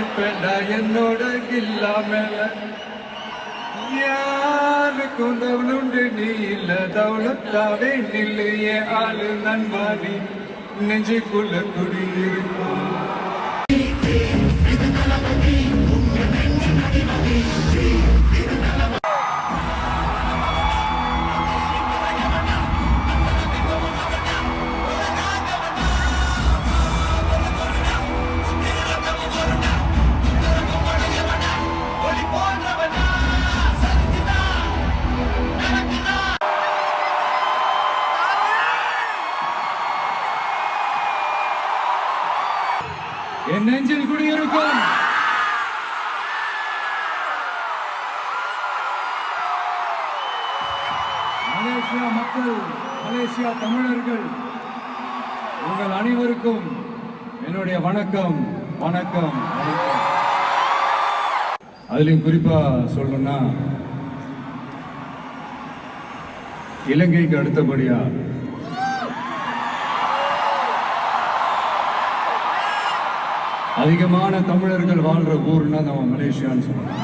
நிற்பேண்டா என்னோட இல்லாம யாருக்கும் தவளுண்டு நீ இல்ல தவளத்தாவே நில்லையே ஆளு நன்மாதி நெஞ்சுக்குள்ள குடியிருக்கும் என் நெஞ்சில் குடியிருக்கும் மலேசியா மக்கள், மலேசியா தமிழர்கள், உங்கள் அனைவருக்கும் என்னுடைய வணக்கம் வணக்கம் வணக்கம். அதுலயும் குறிப்பா சொல்லணும்னா இலங்கைக்கு அடுத்தபடியா அதிகமான தமிழர்கள் வாழ்ற ஊர்னா நம்ம மலேசியான்னு சொல்லலாம்.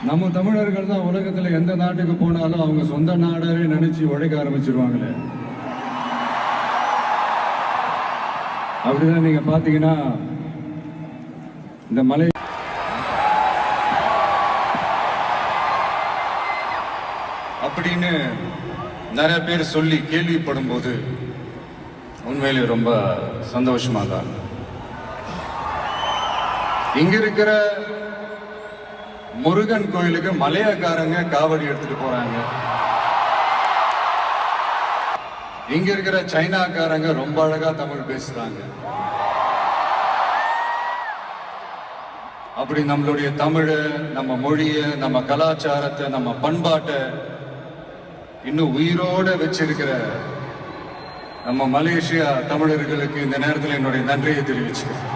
நம்ம தமிழர்கள் தான் உலகத்துல எந்த நாட்டுக்கு போனாலும் அவங்க சொந்த நாடாவே நினைச்சு உழைக்க ஆரம்பிச்சிருவாங்களே. அப்படிதான் நீங்க பாத்தீங்கன்னா இந்த மலை அப்படின்னு நிறைய பேர் சொல்லி கேள்விப்படும் போது உண்மையிலே ரொம்ப சந்தோஷமா தான். இங்க இருக்கிற முருகன் கோயிலுக்கு மலையாக்காரங்க காவடி எடுத்துட்டு போறாங்க. இங்க இருக்கிற சைனாக்காரங்க ரொம்ப அழகா தமிழ் பேசுறாங்க. அப்படி நம்மளுடைய தமிழ, நம்ம மொழிய, நம்ம கலாச்சாரத்தை, நம்ம பண்பாட்டை இன்னும் உயிரோட வச்சிருக்கிற நம்ம மலேசியா தமிழர்களுக்கு இந்த நேரத்தில் என்னுடைய நன்றியை தெரிவிச்சுக்கிறேன்.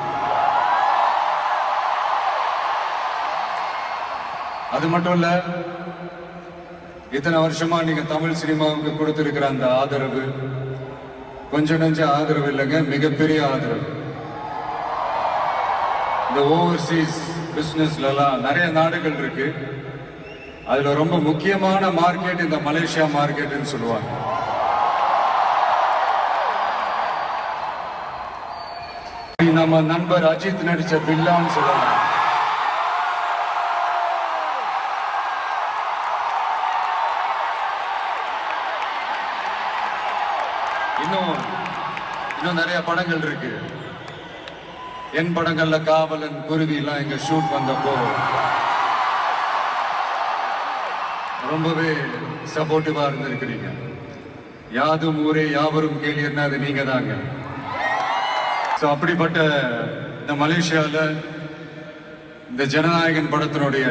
அது மட்டும் இல்ல, இத்தனை வருஷமா நீங்க தமிழ் சினிமாவுக்கு கொடுத்திருக்கிற அந்த ஆதரவு கொஞ்சம் நெஞ்ச ஆதரவு இல்லைங்க, மிகப்பெரிய ஆதரவு. இந்த ஓவர்சீஸ் பிசினஸ்ல எல்லாம் நிறைய நாடுகள் இருக்கு. அதுல ரொம்ப முக்கியமான மார்க்கெட் இந்த மலேசியா மார்க்கெட்னு சொல்லுவாங்க. நம்ம நண்பர் அஜித் நடிச்ச பில்லான்னு சொல்லலாம். இன்னும் நிறைய படங்கள் இருக்கு. என் படங்கள்ல காவலன், குருவி எல்லாம் எங்க ஷூட் வந்தப்போ ரொம்பவே சப்போர்ட்டிவா இருந்திருக்கிறீங்க. யாதும் ஊரே யாவரும் கேள்வின்னா அது நீங்க தாங்க. அப்படிப்பட்ட இந்த மலேசியால இந்த ஜனநாயகன் படத்தினுடைய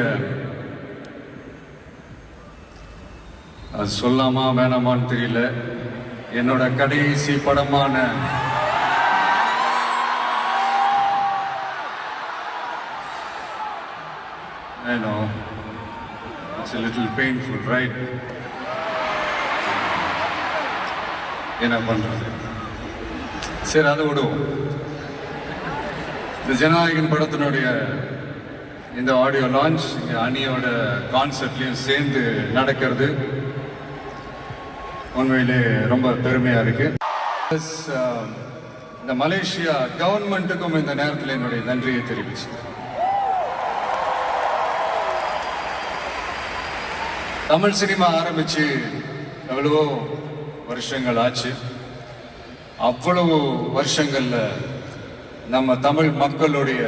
அது சொல்லாமா வேணாமான்னு தெரியல, என்னோட கடைசி படமான I know it's a little painful, right? என்ன பண்றது, சரி அதை விடுவோம். இந்த ஜனநாயகன் படத்தினுடைய இந்த ஆடியோ லான்ச் அணியோட கான்சர்ட்லயும் சேர்ந்து நடக்கிறது உண்மையிலே ரொம்ப பெருமையா இருக்கு. இந்த மலேசியா கவர்மெண்ட்டுக்கும் இந்த நேரத்தில் என்னுடைய நன்றியை தெரிவிச்சு. தமிழ் சினிமா ஆரம்பிச்சு எவ்வளவோ வருஷங்கள் ஆச்சு. அவ்வளவு வருஷங்கள்ல நம்ம தமிழ் மக்களுடைய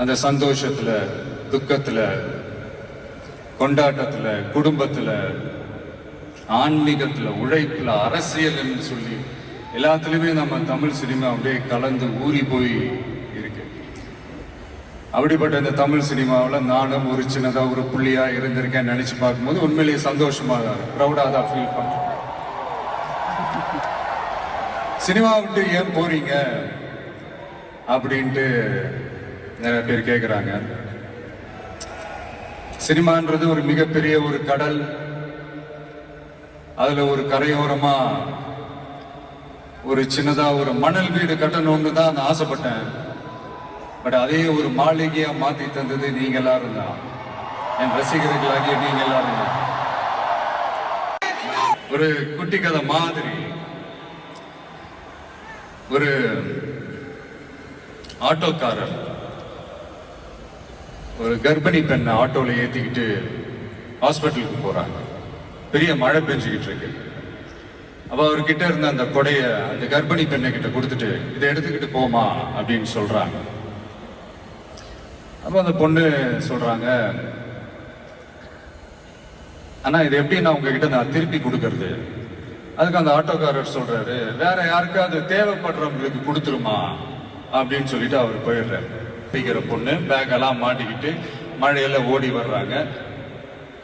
அந்த சந்தோஷத்துல, துக்கத்துல, கொண்டாட்டத்துல, குடும்பத்துல, ஆன்மீகத்துல, உழைப்புல, அரசியல்னு சொல்லி எல்லாத்துலயுமே நம்ம தமிழ் சினிமா அப்படியே கலந்து ஊறி போய் இருக்கு. அப்படிப்பட்ட இந்த தமிழ் சினிமாவில் நானும் ஒரு சின்னதா ஒரு புள்ளியா இருந்திருக்கேன் நினைச்சு பார்க்கும்போது உண்மையிலேயே சந்தோஷமா தான், ப்ரௌடா தான் ஃபீல் பண்றேன். சினிமா விட்டு ஏன் போறீங்க அப்படின்ட்டு நிறைய பேர் கேட்குறாங்க. சினிமான்றது ஒரு மிகப்பெரிய ஒரு கடல். அதுல ஒரு கரையோரமா ஒரு சின்னதா ஒரு மணல் வீடு கட்டணும்னு தான் நான் ஆசைப்பட்டேன். பட் அதே ஒரு மாளிகையா மாத்தி தந்தது நீங்க எல்லாரும் தான், என் ரசிகர்களாகிய நீங்க எல்லாரும் தான். ஒரு குட்டி கதை மாதிரி ஒரு ஆட்டோக்காரர் ஒரு கர்ப்பிணி பெண்ணை ஆட்டோல ஏத்திக்கிட்டு ஹாஸ்பிட்டலுக்கு போறாங்க. பெரிய மழை பெஞ்சுக்கிட்டு இருக்கு. அப்ப அவர்கிட்ட இருந்த அந்த கொடைய அந்த கர்ப்பிணி பெண்ணை கிட்ட கொடுத்துட்டு இதை எடுத்துக்கிட்டு போமா அப்படின்னு சொல்றாங்க. அப்ப அந்த பொண்ணு சொல்றாங்க, ஆனா இது எப்படி நான் உங்ககிட்ட நான் திருப்பி கொடுக்கறது? அதுக்கு அந்த ஆட்டோக்காரர் சொல்றாரு, வேற யாருக்காவது தேவைப்படுறவங்களுக்கு கொடுத்துருமா அப்படின்னு சொல்லிட்டு அவர் போயிடுறாரு. பிடிக்கிற பொண்ணு பேக் எல்லாம் மாட்டிக்கிட்டு மழையில ஓடி வர்றாங்க.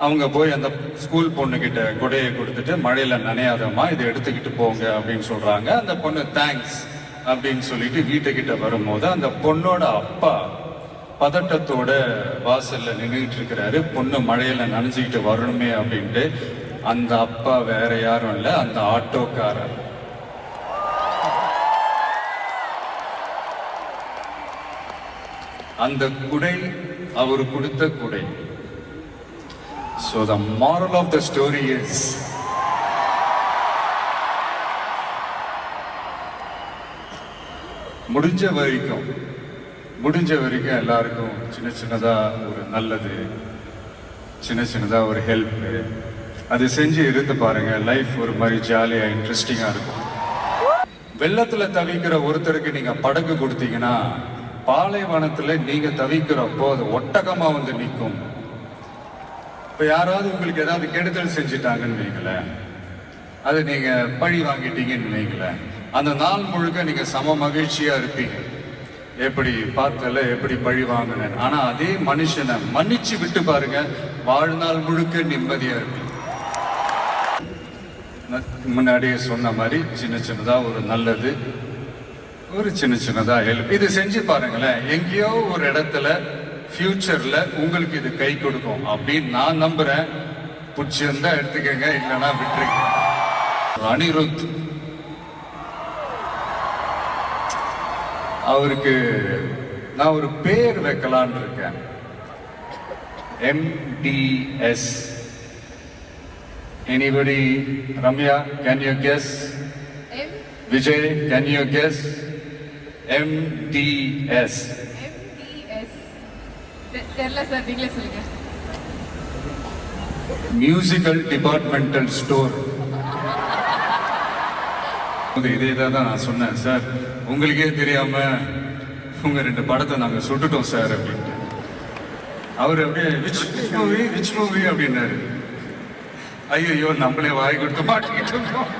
அவங்க போய் அந்த ஸ்கூல் பொண்ணு கிட்ட கொடையை கொடுத்துட்டு மழையில நனையாதம்மா இதை எடுத்துக்கிட்டு போங்க அப்படின்னு சொல்றாங்க. அந்த பொண்ணு தேங்க்ஸ் அப்படின்னு சொல்லிட்டு வீட்டுக்கிட்ட வரும்போது அந்த பொண்ணோட அப்பா பதட்டத்தோட வாசல்ல நின்றுட்டு இருக்கிறாரு. பொண்ணு மழையில நனைஞ்சுக்கிட்டு வரணுமே அப்படின்ட்டு. அந்த அப்பா வேற யாரும் இல்ல, அந்த ஆட்டோக்காரர். அந்த குடை அவர் கொடுத்த குடை. So the moral of the story is முடிஞ்ச வரைக்கும் எல்லாருக்கும் சின்ன சின்னதா ஒரு நல்லது, சின்ன சின்னதா ஒரு ஹெல்ப் அது செஞ்சு இருந்து பாருங்க. லைஃப் ஒரு மாதிரி ஜாலியா இன்ட்ரெஸ்டிங்கா இருக்கும். வெள்ளத்துல தவிக்கிற ஒருத்தருக்கு நீங்க படகு கொடுத்தீங்கன்னா பாலைவனத்துல நீங்க தவிக்கிறப்போ அது ஒட்டகமா வந்து நிற்கும். இப்ப யாராவது உங்களுக்கு ஏதாவது கெடுதல் செஞ்சுட்டாங்கன்னு வைங்களேன், அது நீங்க பழி வாங்கிட்டீங்கன்னு வைங்களேன், அந்த நாள் முழுக்க நீங்க சம மகிழ்ச்சியா இருப்பீங்க. எப்படி பார்த்தல எப்படி பழி வாங்கினேன். ஆனா அதே மனுஷனை மன்னிச்சு விட்டு பாருங்க, வாழ்நாள் முழுக்க நிம்மதியா இருப்பீங்க. முன்னாடியே சொன்ன மாதிரி சின்ன சின்னதா ஒரு நல்லது, ஒரு சின்ன சின்னதா ஹெல்ப் இது செஞ்சு பாருங்களேன். எங்கேயோ ஒரு இடத்துல ஃபியூச்சர்ல உங்களுக்கு இது கை கொடுக்கும் அப்படின்னு நான் நம்புறேன். பிடிச்சிருந்தா எடுத்துக்கங்க, இல்லைன்னா விட்டுருங்க. அனிருத் அவருக்கு நான் ஒரு பேர் வைக்கலான் இருக்கேன். MDS. Anybody? Ramya, can you guess? Vijay, can you guess? MDS. Musical departmental store. இதே தான் நான் சொன்னேன், சார் உங்களுக்கே தெரியாம உங்க 2 படத்தை நாங்க சுட்டுட்டோம் சார் அப்படின்ட்டு. அவர் அப்படியே ரிச் மூவி அப்படின்னாரு. ஐயோ நம்மளே வாய் கொடுத்து மாட்டிக்கிட்டு இருக்கோம்.